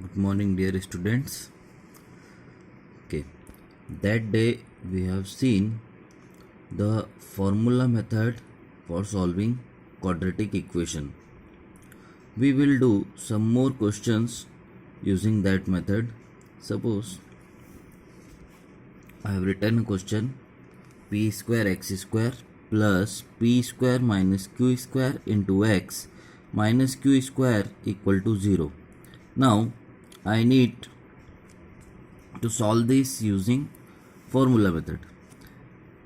Good morning, dear students. Okay, that day we have seen the formula method for solving quadratic equation. We will do some more questions using that method. Suppose I have written a question: p square x square plus p square minus q square into x minus q square equal to 0. Now I need to solve this using formula method.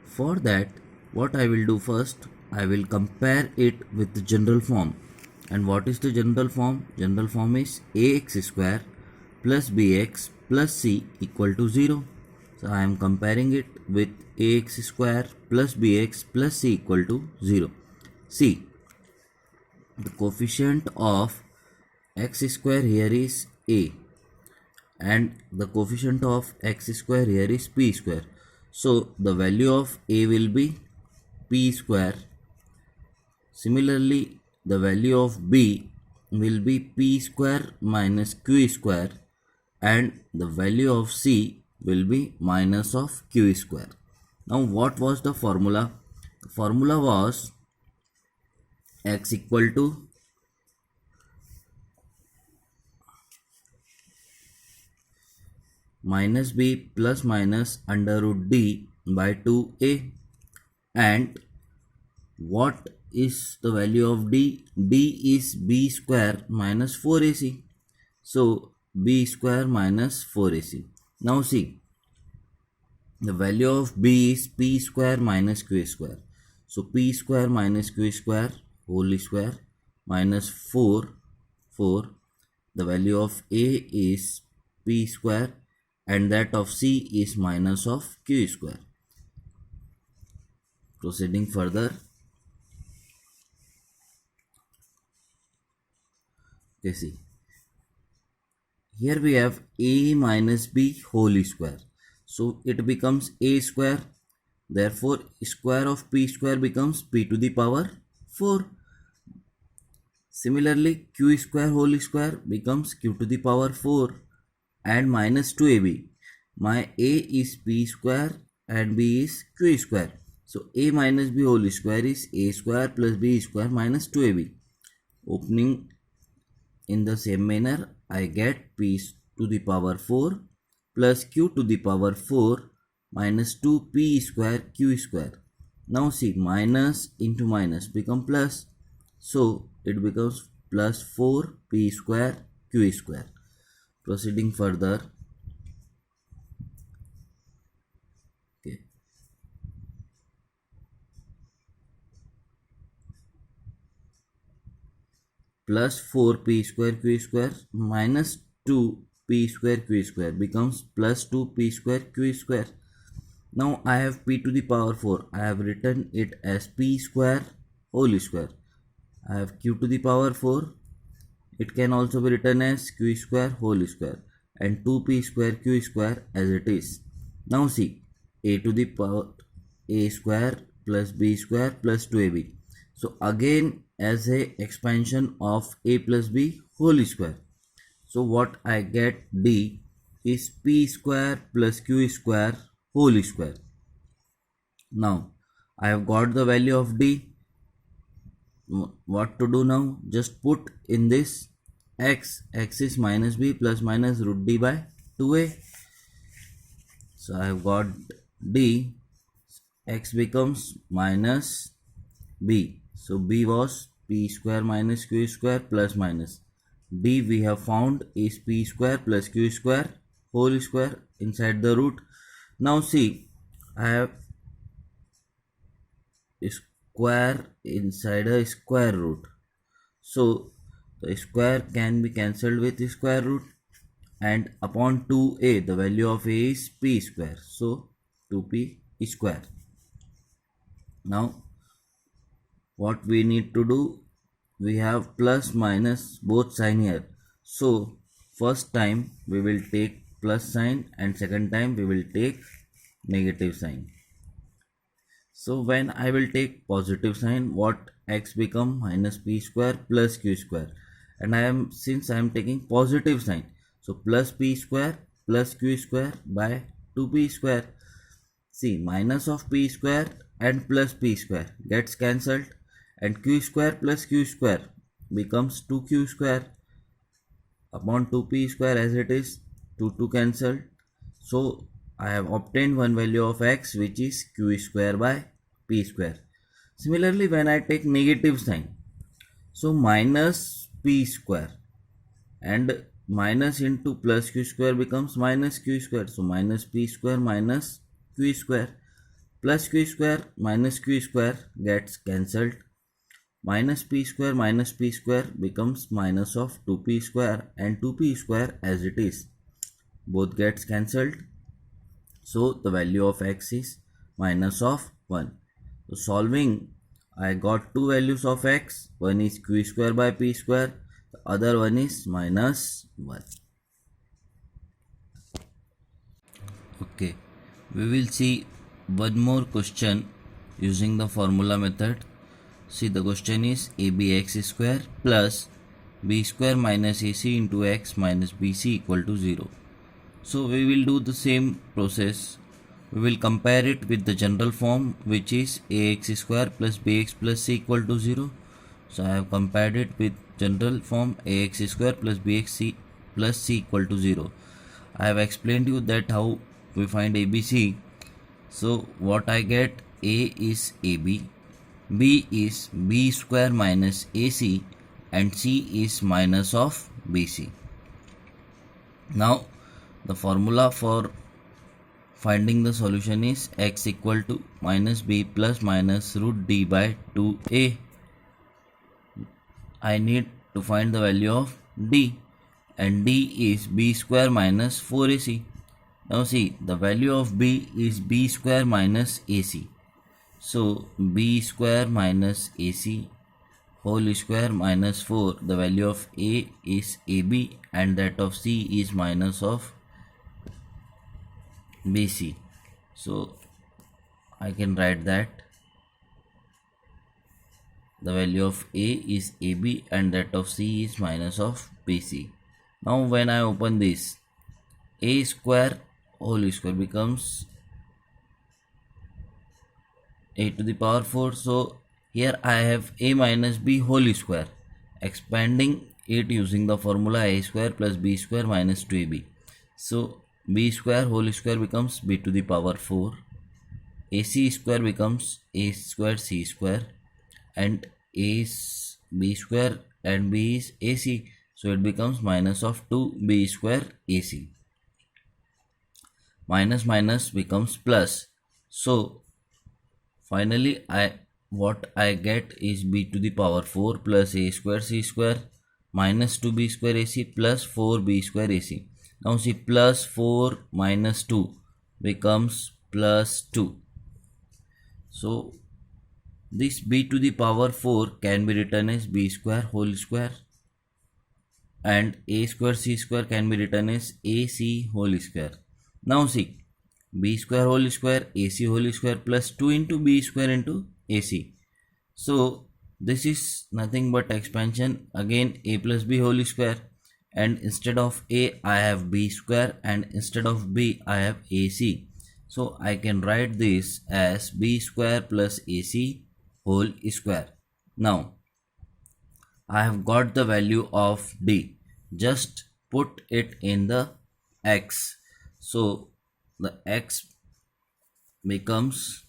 For that, what I will do first, I will compare it with the general form. And what is the general form? General form is ax square plus bx plus c equal to 0. So I am comparing it with ax square plus bx plus c equal to 0. See, the coefficient of x square here is a, and the coefficient of x square here is p square. So the value of a will be p square. Similarly, the value of b will be p square minus q square, and the value of c will be minus of q square. Now what was the formula? The formula was x equal to minus b plus minus under root d by 2a. And what is the value of d? D is b square minus 4ac. So b square minus 4ac. Now see, the value of b is p square minus q square. So p square minus q square whole square minus 4. The value of a is p square, and that of c is minus of q square. Proceeding further. Okay, see. Here we have a minus b whole square. So it becomes a square. Therefore, square of p square becomes p to the power 4. Similarly, q square whole square becomes q to the power 4 and minus 2ab. My a is p square and b is q square. So a minus b whole square is a square plus b square minus 2ab. Opening in the same manner, I get p to the power 4 plus q to the power 4 minus 2p square q square. Now see, minus into minus become plus. So it becomes plus 4p square q square. Proceeding further. Okay. Plus 4p square q square minus 2p square q square becomes plus 2p square q square. Now I have p to the power 4. I have written it as p square whole square. I have q to the power 4. It can also be written as q square whole square, and 2p square q square as it is. Now see, a to the power a square plus b square plus 2ab. So again as a expansion of a plus b whole square. So what I get d is p square plus q square whole square. Now I have got the value of d. What to do now? Just put in this x is minus b plus minus root d by 2a. So I have got d, x becomes minus b. So b was p square minus q square plus minus. D we have found is p square plus q square whole square inside the root. Now see, I have a square inside a square root. So the square can be cancelled with the square root, and upon 2a the value of a is p square. So 2p square. Now what we need to do, we have plus minus both sign here. So first time we will take plus sign and second time we will take negative sign. So when I will take positive sign, what x become minus p square plus q square, and since I am taking positive sign, So plus p square plus q square by 2p square. See, minus of p square and plus p square gets cancelled, and q square plus q square becomes 2q square upon 2p square, as it is 2 cancelled. So I have obtained one value of x, which is q square by p square. Similarly, when I take negative sign, so minus p square and minus into plus q square becomes minus q square. So minus p square minus q square plus q square minus q square gets cancelled. Minus p square becomes minus of 2p square, and 2p square as it is both gets cancelled. So the value of x is minus of 1. So solving, I got two values of x. One is q square by p square, the other one is minus 1. Okay, we will see one more question using the formula method. See, the question is abx square plus b square minus ac into x minus bc equal to 0. So we will do the same process. We will compare it with the general form, which is ax square plus bx plus c equal to 0. So I have compared it with general form ax square plus bx c plus c equal to 0. I have explained you that how we find ABC. So what I get, a is AB, b is b square minus AC, and c is minus of BC. Now the formula for finding the solution is x equal to minus b plus minus root d by 2a. I need to find the value of d, and d is b square minus 4ac. Now see, the value of b is b square minus ac. So b square minus ac whole square minus 4. The value of a is ab, and that of c is minus of bc. So I can write that the value of a is ab, and that of c is minus of bc. Now when I open this, a square whole square becomes a to the power 4. So here I have a minus b whole square, expanding it using the formula a square plus b square minus 2ab. So b square whole square becomes b to the power 4, ac square becomes a square c square, and a is b square and b is ac, so it becomes minus of 2b square ac. Minus minus becomes plus. So finally what I get is b to the power 4 plus a square c square minus 2b square ac plus 4b square ac. Now see, plus 4 minus 2 becomes plus 2. So this b to the power 4 can be written as b square whole square, and a square c square can be written as ac whole square. Now see, b square whole square ac whole square plus 2 into b square into ac. So this is nothing but expansion, again a plus b whole square, and instead of a I have b square, and instead of b I have ac. So I can write this as b square plus ac whole square. Now I have got the value of d. Just put it in the x. So the x becomes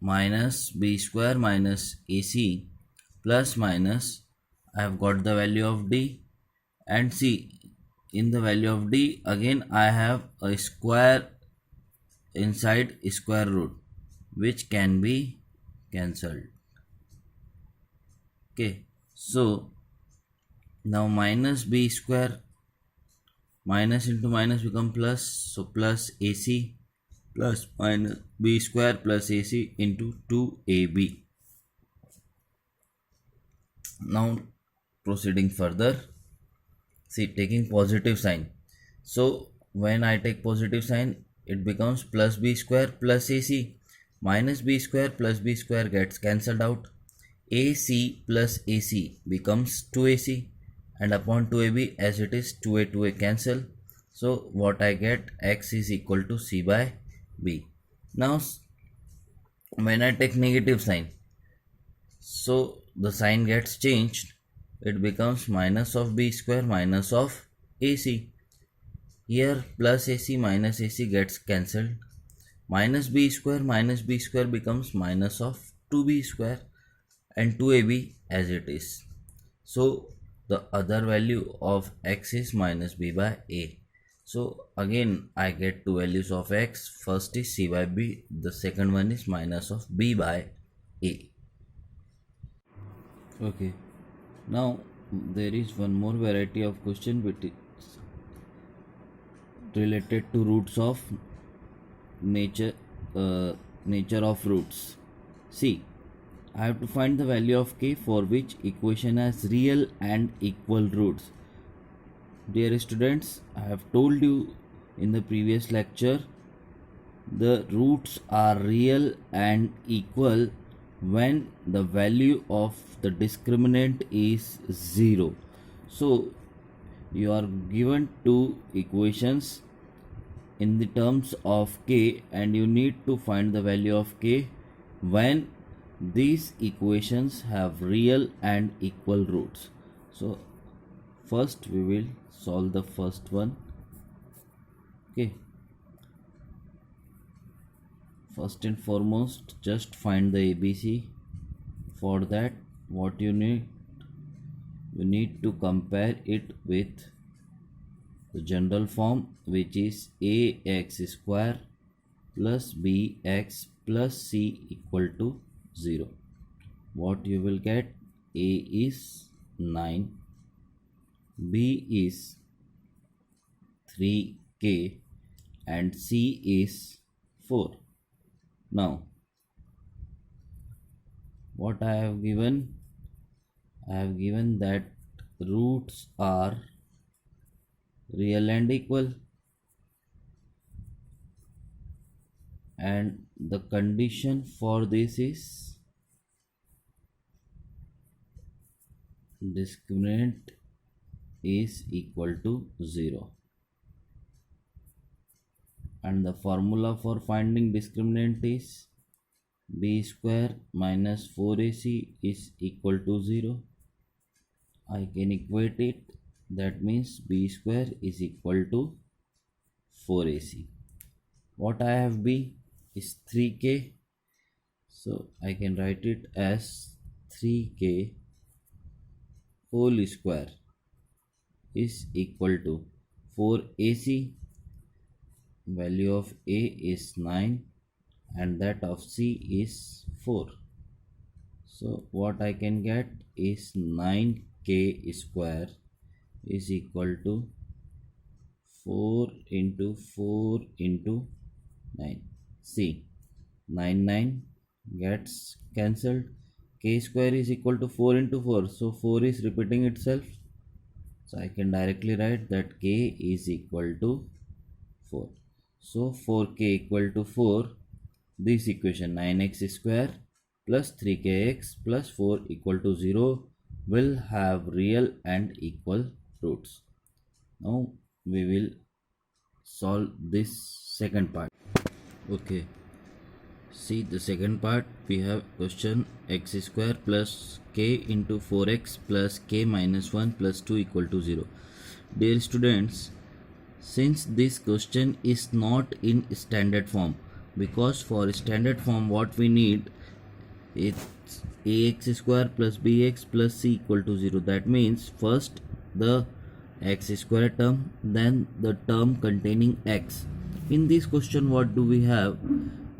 minus b square minus ac plus minus, I have got the value of d, and see, in the value of d again I have a square inside square root, which can be cancelled. Okay, so now minus b square minus into minus become plus, so plus ac plus minus b square plus ac into 2ab. Now proceeding further, see, taking positive sign. So when I take positive sign, it becomes plus b square plus ac, minus b square plus b square gets cancelled out. AC plus AC becomes 2AC, and upon 2AB as it is 2A cancel. So what I get, X is equal to C by B. Now when I take negative sign, so the sign gets changed. It becomes minus of B square minus of AC. Here plus AC minus AC gets cancelled. Minus B square becomes minus of 2B square and 2AB as it is. So the other value of X is minus B by A. So again I get two values of X. First is C by B. The second one is minus of B by A. Okay. Now there is one more variety of question which is related to roots of nature of roots. See, I have to find the value of k for which equation has real and equal roots. Dear students, I have told you in the previous lecture, the roots are real and equal when the value of the discriminant is 0. So you are given two equations in the terms of k, and you need to find the value of k when these equations have real and equal roots. So first we will solve the first one. Okay, first and foremost, just find the ABC. For that, what you need to compare it with the general form, which is ax square plus bx plus c equal to 0. What you will get, a is 9, b is 3k and c is 4. Now what I have given that roots are real and equal, and the condition for this is discriminant is equal to 0, and the formula for finding discriminant is b square minus 4ac is equal to 0. I can equate it, that means b square is equal to 4ac. What I have b is 3k, so I can write it as 3k whole square is equal to 4ac. Value of a is 9 and that of c is 4. So what I can get is 9k square is equal to 4 into 4 into 9. See, 9 gets cancelled. K square is equal to 4 into 4. So 4 is repeating itself. So I can directly write that k is equal to 4. So 4k equal to 4. This equation 9x square plus 3kx plus 4 equal to 0 will have real and equal roots. Now we will solve this second part. Okay, see the second part. We have question x square plus k into 4x plus k minus 1 plus 2 equal to 0. Dear students, since this question is not in standard form, because for standard form what we need is ax square plus bx plus c equal to 0. That means first the x square term, then the term containing x. In this question what do we have?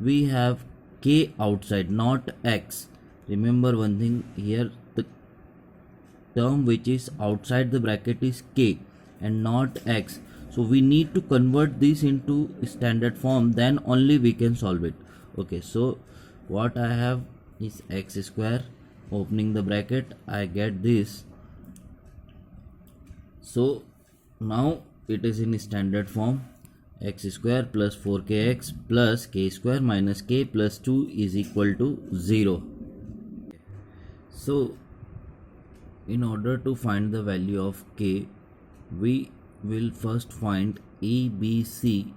We have k outside, not x. Remember one thing here, the term which is outside the bracket is k and not x. So we need to convert this into standard form, then only we can solve it. Okay, so what I have is x square, opening the bracket, I get this. So now it is in standard form, x square plus 4kx plus k square minus k plus 2 is equal to 0. So in order to find the value of k, we will first find a, b, c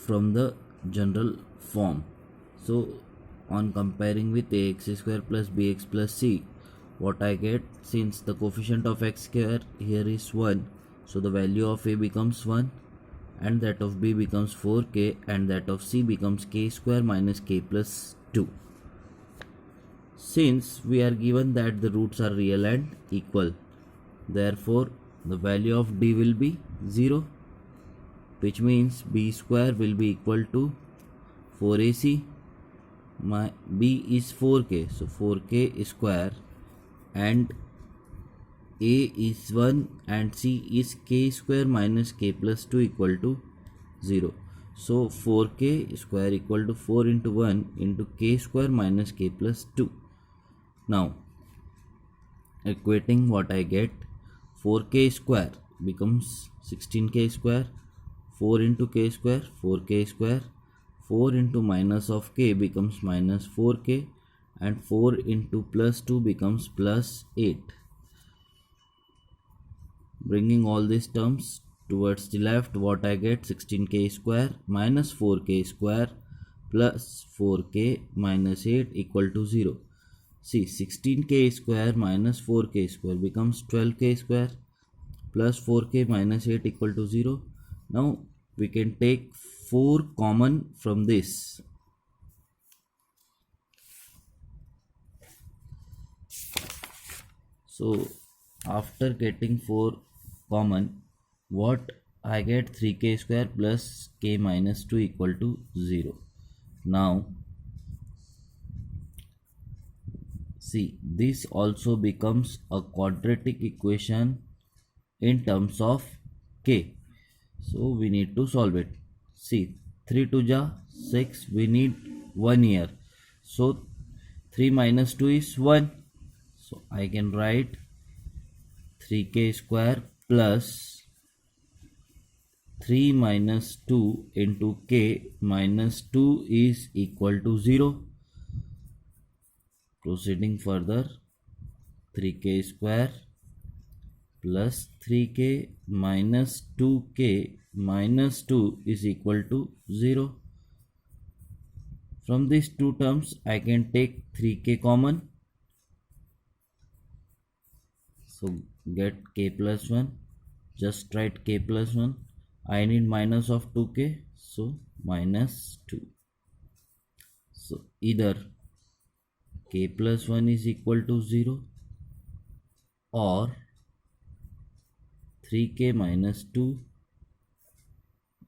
from the general form. So on comparing with ax square plus bx plus c, what I get, since the coefficient of x square here is 1, so the value of a becomes 1, and that of b becomes 4k, and that of c becomes k square minus k plus 2. Since we are given that the roots are real and equal, therefore the value of d will be 0, which means b square will be equal to 4ac. My b is 4k, so 4k square, and a is 1 and c is k square minus k plus 2 equal to 0. So 4k square equal to 4 into 1 into k square minus k plus 2. Now equating, what I get, 4k square becomes 16k square, 4 into k square 4k square, 4 into minus of k becomes minus 4k, and 4 into plus 2 becomes plus 8. Bringing all these terms towards the left, what I get, 16k square minus 4k square plus 4k minus 8 equal to 0. See, 16k square minus 4k square becomes 12k square plus 4k minus 8 equal to 0. Now we can take 4 common from this. So after getting 4 common, what I get, 3k square plus k minus 2 equal to 0. Now see, this also becomes a quadratic equation in terms of k. So we need to solve it. See, 3 to ja 6, we need 1 here. So 3 minus 2 is 1. So I can write 3k square plus 3 minus 2 into k minus 2 is equal to 0. Proceeding further, 3k square plus 3k minus 2k minus 2 is equal to 0. From these two terms, I can take 3k common. So get k plus 1. Just write k plus 1. I need minus of 2k, so minus 2. So either k plus 1 is equal to 0 or 3k minus 2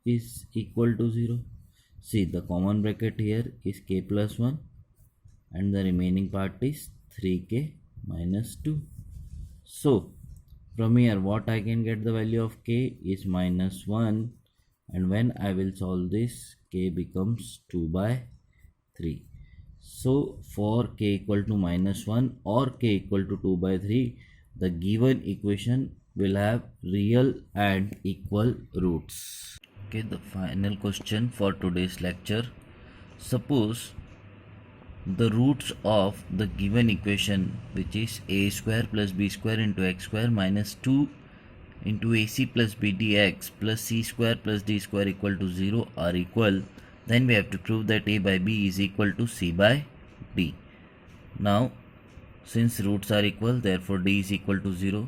is equal to 0. See, the common bracket here is k plus 1 and the remaining part is 3k minus 2. So from here, what I can get, the value of k is minus 1, and when I will solve this, k becomes 2 by 3. So for k equal to minus 1 or k equal to 2 by 3, the given equation will have real and equal roots. Okay, the final question for today's lecture. Suppose the roots of the given equation, which is a square plus b square into x square minus 2 into ac plus bdx plus c square plus d square equal to 0 are equal, then we have to prove that a by b is equal to c by d. Now since roots are equal, therefore d is equal to 0.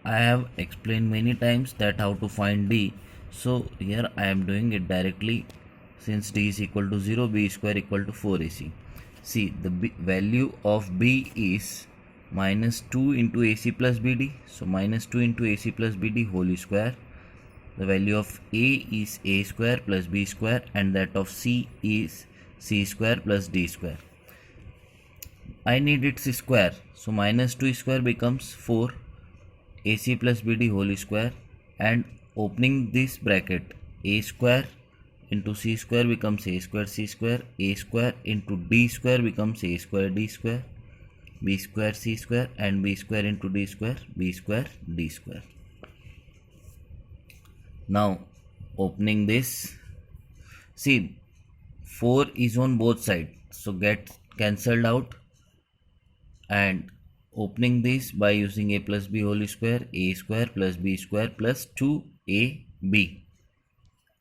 I have explained many times that how to find d, so here I am doing it directly. Since d is equal to 0, b square equal to 4ac. See, the value of b is minus 2 into ac plus bd, so minus 2 into ac plus bd whole square. The value of a is a square plus b square, and that of c is c square plus d square. I need its square, so minus 2 square becomes 4 ac plus bd whole square, and opening this bracket, a square into c square becomes a square c square, a square into d square becomes a square d square, b square c square, and b square into d square, b square d square. Now opening this, see 4 is on both sides, so get cancelled out, and opening this by using a plus b whole square, a square plus b square plus 2ab,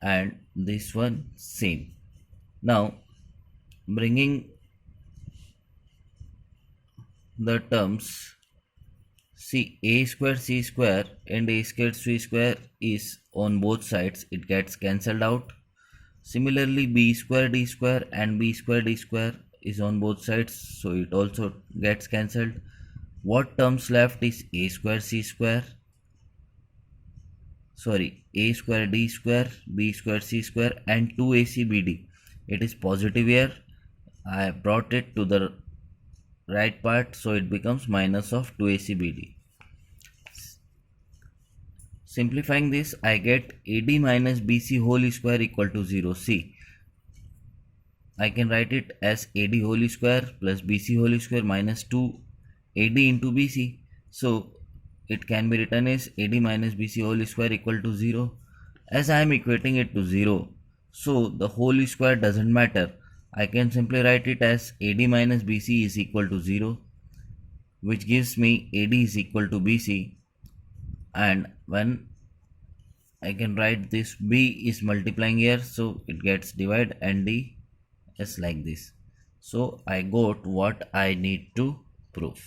and this one same. Now bringing the terms, see a square c square and a square c square is on both sides, it gets cancelled out. Similarly b square d square and b square d square is on both sides, so it also gets cancelled. What terms left is a square c square, sorry, a square d square, b square c square and 2acbd. It is positive here, I brought it to the right part, so it becomes minus of 2acbd. Simplifying this, I get AD minus BC whole square equal to 0. See, I can write it as AD whole square plus BC whole square minus 2 AD into BC. So it can be written as AD minus BC whole square equal to 0. As I am equating it to 0, so the whole square doesn't matter. I can simply write it as AD minus BC is equal to 0, which gives me AD is equal to BC. And when I can write this, B is multiplying here, so it gets divided and D is like this. So I got what I need to prove.